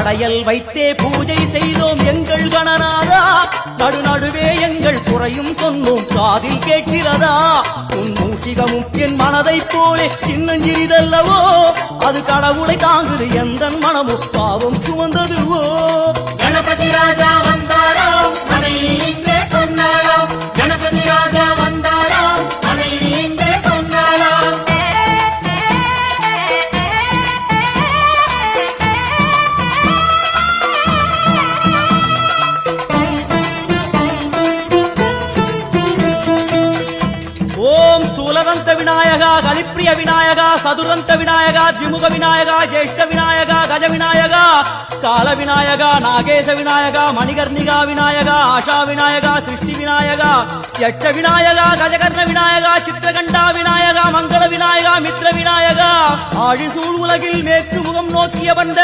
படையல் வைத்தே பூஜை செய்தோம் எங்கள் கணநாதா நடுநடுவே எங்கள் குறையும் சொன்னோம் காதில் கேட்கிறதா உன் மூஷிகமும் என் மனதைப் போலே சின்னஞ்சிறிதல்லவோ அது கடவுளை தாங்குது எந்த மனமோ பாவம் சுமந்ததுவோ கணபதி ராஜா வந்தாரோ மனையில் இன்றே கொண்டாளாம் கணபதி ராஜா வந்தாரோ மனையில் இன்றே கொண்டாளாம் ஓம் ஸ்தூலதந்த விநாயகா கலிப்பிரிய விநாயகா சதுரந்த விநாயகா திமுக விநாயகா ஜேஷ்ட விநாயகா கஜ விநாயகா கால விநாயகா நாகேச விநாயகா மணிகர்ணிகா விநாயகா ஆஷா விநாயகா சிருஷ்டி விநாயகா யட்ச விநாயகா கஜகர்ண விநாயகா சித்திரகண்டா விநாயகா மங்கள விநாயகா மித்ர விநாயகா ஆழிசூழ் உலகில் மேற்கு முகம் நோக்கிய வந்த